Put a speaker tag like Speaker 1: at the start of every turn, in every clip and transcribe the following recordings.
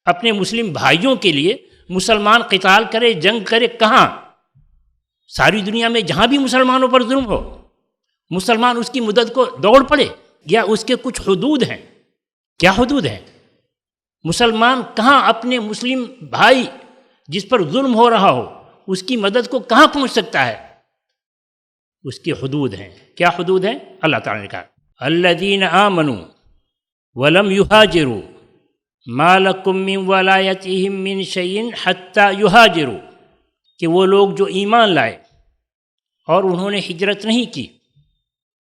Speaker 1: اپنے مسلم بھائیوں کے لیے مسلمان قتال کرے، جنگ کرے، کہاں؟ ساری دنیا میں جہاں بھی مسلمانوں پر ظلم ہو، مسلمان اس کی مدد کو دوڑ پڑے، یا اس کے کچھ حدود ہیں؟ کیا حدود ہیں؟ مسلمان کہاں اپنے مسلم بھائی جس پر ظلم ہو رہا ہو اس کی مدد کو کہاں پہنچ سکتا ہے؟ اس کے حدود ہیں۔ کیا حدود ہیں؟ اللہ تعالیٰ نے کہا الذین آمنوا ولم یہاجروا ما لکم من ولایتہم من شیء حتی یہاجروا، کہ وہ لوگ جو ایمان لائے اور انہوں نے ہجرت نہیں کی،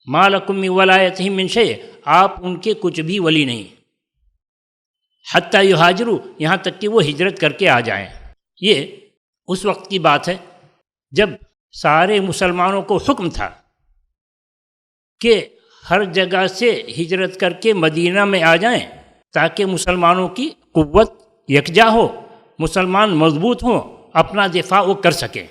Speaker 1: ما لکم من ولایتہم من شیء، آپ ان کے کچھ بھی ولی نہیں، حتی یہاجروا، یہاں تک کہ وہ ہجرت کر کے آ جائیں۔ یہ اس وقت کی بات ہے جب سارے مسلمانوں کو حکم تھا کہ ہر جگہ سے ہجرت کر کے مدینہ میں آ جائیں تاکہ مسلمانوں کی قوت یکجا ہو، مسلمان مضبوط ہوں، اپنا دفاع وہ کر سکیں۔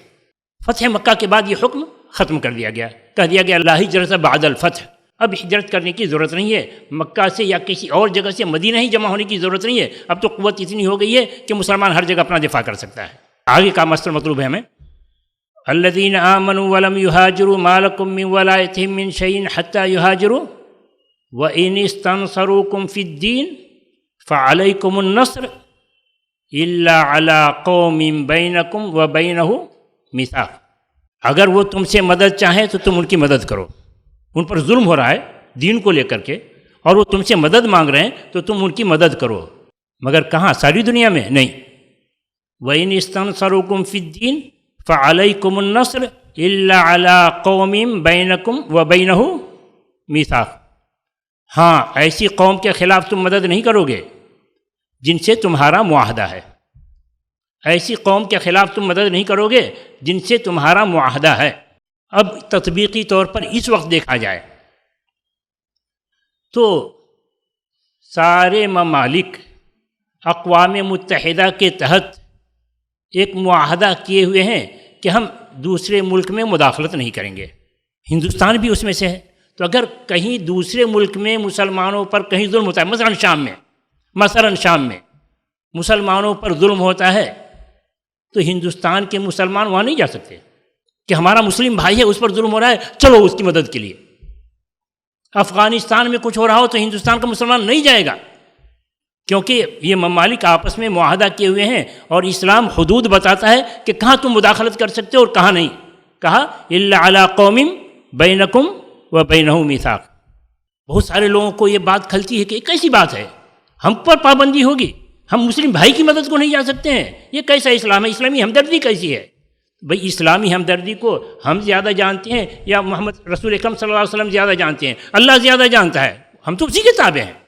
Speaker 1: فتح مکہ کے بعد یہ حکم ختم کر دیا گیا، کہہ دیا گیا لا ہجرت بعد الفتح، اب ہجرت کرنے کی ضرورت نہیں ہے، مکہ سے یا کسی اور جگہ سے مدینہ ہی جمع ہونے کی ضرورت نہیں ہے، اب تو قوت اتنی ہو گئی ہے کہ مسلمان ہر جگہ اپنا دفاع کر سکتا ہے۔ آگے کا مسئلہ مطلوب ہے ہمیں الذین آمنوا ولم یہاجروا ما لکم من ولایتہم من شیء حتی یہاجروا وإن استنصروکم فی الدین فعلیکم النصر الا علی قوم بینکم وبینہم میثاق، اگر وہ تم سے مدد چاہیں تو تم ان کی مدد کرو، ان پر ظلم ہو رہا ہے دین کو لے کر کے اور وہ تم سے مدد مانگ رہے ہیں تو تم ان کی مدد کرو، مگر کہاں؟ ساری دنیا میں نہیں۔ وَإِنِ اسْتَنْصَرُوكُمْ فِي الدِّينِ فَعَلَيْكُمُ النَّصْرُ إِلَّا عَلَىٰ قَوْمٍ بَيْنَكُمْ وَبَيْنَهُ مِيثَاقٌ، ہاں ایسی قوم کے خلاف تم مدد نہیں کرو گے جن سے تمہارا معاہدہ ہے، ایسی قوم کے خلاف تم مدد نہیں کرو گے جن سے تمہارا معاہدہ ہے۔ اب تطبیقی طور پر اس وقت دیکھا جائے تو سارے ممالک اقوام متحدہ کے تحت ایک معاہدہ کیے ہوئے ہیں کہ ہم دوسرے ملک میں مداخلت نہیں کریں گے، ہندوستان بھی اس میں سے ہے۔ تو اگر کہیں دوسرے ملک میں مسلمانوں پر کہیں ظلم ہوتا ہے، مثلا شام میں مسلمانوں پر ظلم ہوتا ہے تو ہندوستان کے مسلمان وہاں نہیں جا سکتے کہ ہمارا مسلم بھائی ہے اس پر ظلم ہو رہا ہے چلو اس کی مدد کے لیے۔ افغانستان میں کچھ ہو رہا ہو تو ہندوستان کا مسلمان نہیں جائے گا، کیونکہ یہ ممالک آپس میں معاہدہ کیے ہوئے ہیں اور اسلام حدود بتاتا ہے کہ کہاں تم مداخلت کر سکتے ہو اور کہاں نہیں۔ کہا الا علی قوم بینکم وبینہم میثاق۔ بہت سارے لوگوں کو یہ بات کھلتی ہے کہ یہ کیسی بات ہے، ہم پر پابندی ہوگی، ہم مسلم بھائی کی مدد کو نہیں جا سکتے ہیں، یہ کیسا اسلام ہے؟ اسلامی ہمدردی کیسی ہے؟ بھئی اسلامی ہمدردی کو ہم زیادہ جانتے ہیں یا محمد رسول اکرم صلی اللہ علیہ وسلم زیادہ جانتے ہیں؟ اللہ زیادہ جانتا ہے، ہم تو اسی کے تابع ہیں۔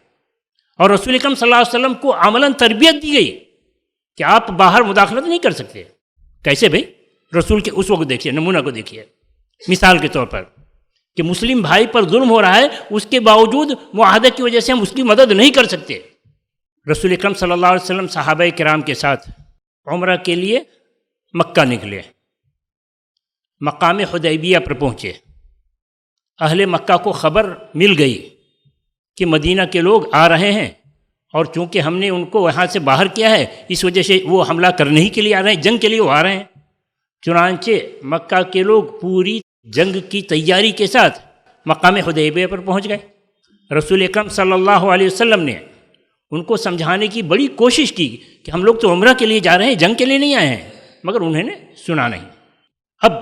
Speaker 1: اور رسول اکرم صلی اللہ علیہ وسلم کو عملاً تربیت دی گئی کہ آپ باہر مداخلت نہیں کر سکتے۔ کیسے بھئی؟ رسول کے اس وقت دیکھیے، نمونہ کو دیکھیے، مثال کے طور پر کہ مسلم بھائی پر ظلم ہو رہا ہے، اس کے باوجود معاہدے کی وجہ سے ہم اس کی مدد نہیں کر سکتے۔ رسول اکرم صلی اللہ علیہ وسلم صحابہ کرام کے ساتھ عمرہ کے لیے مکہ نکلے، مقام حدیبیہ پر پہنچے، اہل مکہ کو خبر مل گئی کہ مدینہ کے لوگ آ رہے ہیں اور چونکہ ہم نے ان کو وہاں سے باہر کیا ہے اس وجہ سے وہ حملہ کرنے ہی کے لیے آ رہے ہیں، جنگ کے لیے وہ آ رہے ہیں۔ چنانچہ مکہ کے لوگ پوری جنگ کی تیاری کے ساتھ مقام حدیبیہ پر پہنچ گئے۔ رسول اکرم صلی اللہ علیہ وسلم نے ان کو سمجھانے کی بڑی کوشش کی کہ ہم لوگ تو عمرہ کے لیے جا رہے ہیں، جنگ کے لیے نہیں آئے ہیں، مگر انہوں نے سنا نہیں۔ اب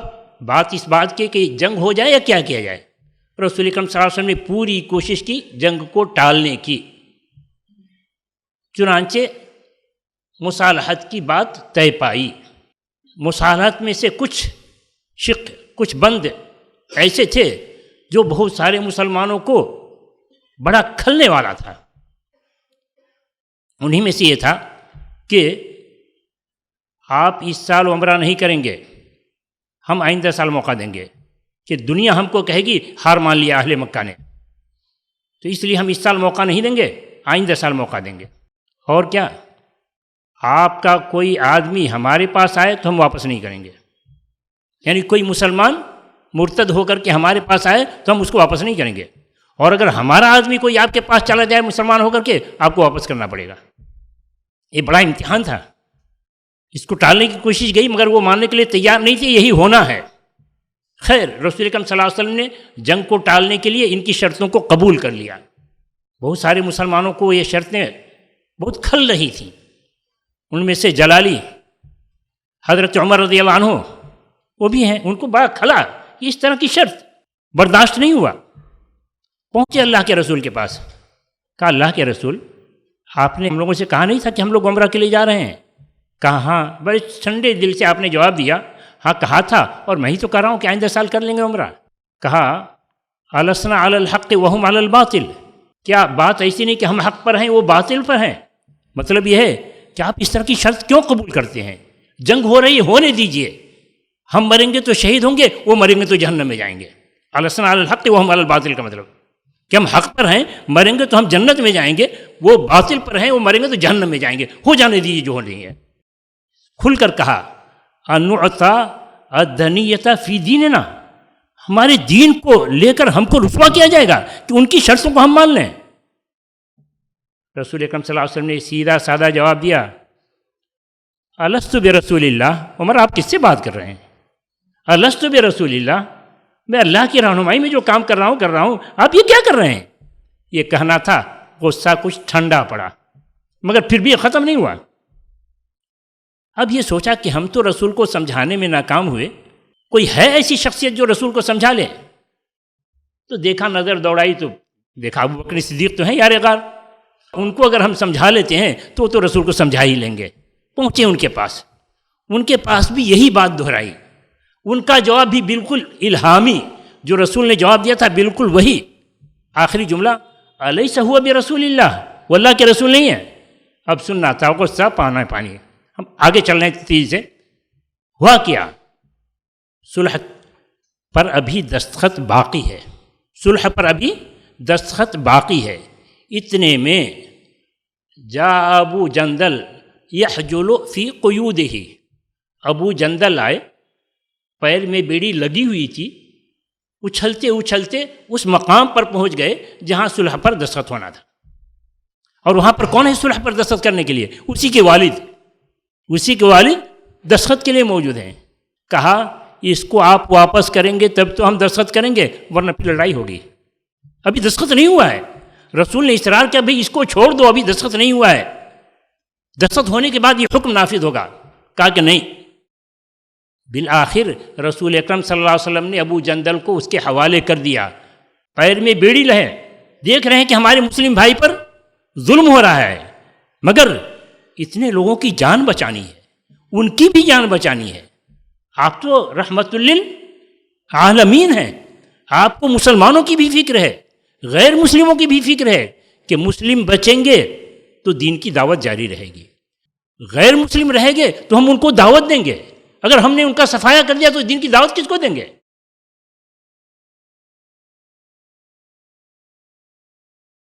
Speaker 1: بات اس بات کی کہ جنگ ہو جائے یا کیا کیا جائے؟ رسول اکرم صلی اللہ علیہ وسلم نے پوری کوشش کی جنگ کو ٹالنے کی، چنانچہ مصالحت کی بات طے پائی۔ مصالحت میں سے کچھ بند ایسے تھے جو بہت سارے مسلمانوں کو بڑا کھلنے والا تھا۔ انہی میں سے یہ تھا کہ آپ اس سال عمرہ نہیں کریں گے، ہم آئندہ سال موقع دیں گے، کہ دنیا ہم کو کہے گی ہار مان لیا اہل مکہ نے، تو اس لیے ہم اس سال موقع نہیں دیں گے، آئندہ سال موقع دیں گے۔ اور کیا، آپ کا کوئی آدمی ہمارے پاس آئے تو ہم واپس نہیں کریں گے، یعنی کوئی مسلمان مرتد ہو کر کے ہمارے پاس آئے تو ہم اس کو واپس نہیں کریں گے، اور اگر ہمارا آدمی کوئی آپ کے پاس چلا جائے مسلمان ہو کر کے، آپ کو واپس کرنا پڑے گا۔ یہ بڑا امتحان تھا. اس کو ٹالنے کی کوشش گئی مگر وہ ماننے کے لیے تیار نہیں تھے یہی ہونا ہے. خیر رسول اکرم صلی اللہ علیہ وسلم نے جنگ کو ٹالنے کے لیے ان کی شرطوں کو قبول کر لیا. بہت سارے مسلمانوں کو یہ شرطیں بہت کھل رہی تھیں. ان میں سے جلالی حضرت عمر رضی اللہ عنہ وہ بھی ہیں، ان کو بڑا کھلا اس طرح کی شرط برداشت نہیں ہوا. پہنچے اللہ کے رسول کے پاس، کہا اللہ کے رسول آپ نے ہم لوگوں سے کہا نہیں تھا کہ ہم لوگ عمرہ کے لیے جا رہے ہیں؟ کہا ہاں. بڑے ٹھنڈے دل سے آپ نے جواب دیا ہاں کہا تھا اور میں ہی تو کہہ رہا ہوں کہ آئندہ سال کر لیں گے عمرہ. کہا السنا علی الحق وہم علی الباطل، کیا بات ایسی نہیں کہ ہم حق پر ہیں وہ باطل پر ہیں؟ مطلب یہ ہے کہ آپ اس طرح کی شرط کیوں قبول کرتے ہیں؟ جنگ ہو رہی ہے ہونے دیجئے، ہم مریں گے تو شہید ہوں گے، وہ مریں گے تو جہنم میں جائیں گے. السنا علی الحق وہم علی الباطل کا مطلب کہ ہم حق پر ہیں، مریں گے تو ہم جنت میں جائیں گے، وہ باطل پر ہیں، وہ مریں گے تو جہنم میں جائیں گے. ہو جانے دیجیے جو ہو رہی ہے. کھل کر کہا انعطا الدنیۃ فی دیننا، ہمارے دین کو لے کر ہم کو رسوا کیا جائے گا کہ ان کی شرطوں کو ہم مان لیں. رسول اکرم صلی اللہ علیہ وسلم نے سیدھا سادہ جواب دیا الست برسول اللہ. عمر آپ کس سے بات کر رہے ہیں؟ الست برسول اللہ، میں اللہ کی رہنمائی میں جو کام کر رہا ہوں آپ یہ کیا کر رہے ہیں؟ یہ کہنا تھا. غصہ کچھ ٹھنڈا پڑا مگر پھر بھی یہ ختم نہیں ہوا. اب یہ سوچا کہ ہم تو رسول کو سمجھانے میں ناکام ہوئے، کوئی ہے ایسی شخصیت جو رسول کو سمجھا لے؟ تو دیکھا، نظر دوڑائی تو دیکھا ابو بکر صدیق تو ہیں یار غار، ان کو اگر ہم سمجھا لیتے ہیں تو رسول کو سمجھا ہی لیں گے. پہنچے ان کے پاس بھی یہی بات دہرائی. ان کا جواب بھی بالکل الہامی، جو رسول نے جواب دیا تھا بالکل وہی. آخری جملہ الیس ہوا برسول اللہ، وہ اللہ کے رسول نہیں ہے. اب سننا تھا کو سب پانی. ہم آگے چل رہے ہیں تیز سے. ہوا کیا؟ صلح پر ابھی دستخط باقی ہے، صلح پر ابھی دستخط باقی ہے. اتنے میں جا ابو جندل یحجل فی قیودہ، ابو جندل آئے، پیر میں بیڑی لگی ہوئی تھی، اچھلتے اچھلتے اس مقام پر پہنچ گئے جہاں صلح پر دستخط ہونا تھا. اور وہاں پر کون ہے صلح پر دستخط کرنے کے لیے؟ اسی کے والد دستخط کے لیے موجود ہیں. کہا اس کو آپ واپس کریں گے تب تو ہم دستخط کریں گے، ورنہ پھر لڑائی ہوگی. ابھی دستخط نہیں ہوا ہے. رسول نے اصرار کیا بھئی اس کو چھوڑ دو، ابھی دستخط نہیں ہوا ہے، دستخط ہونے کے بعد یہ حکم نافذ ہوگا. کہا کہ نہیں. بالآخر رسول اکرم صلی اللہ علیہ وسلم نے ابو جندل کو اس کے حوالے کر دیا. پیر میں بیڑی لہے، دیکھ رہے ہیں کہ ہمارے مسلم بھائی پر ظلم ہو رہا ہے، مگر اتنے لوگوں کی جان بچانی ہے، ان کی بھی جان بچانی ہے. آپ تو رحمت للعالمین ہیں، آپ کو مسلمانوں کی بھی فکر ہے، غیر مسلموں کی بھی فکر ہے کہ مسلم بچیں گے تو دین کی دعوت جاری رہے گی، غیر مسلم رہیں گے تو ہم ان کو دعوت دیں گے. اگر ہم نے ان کا صفایا کر دیا تو دین کی دعوت کس کو دیں گے؟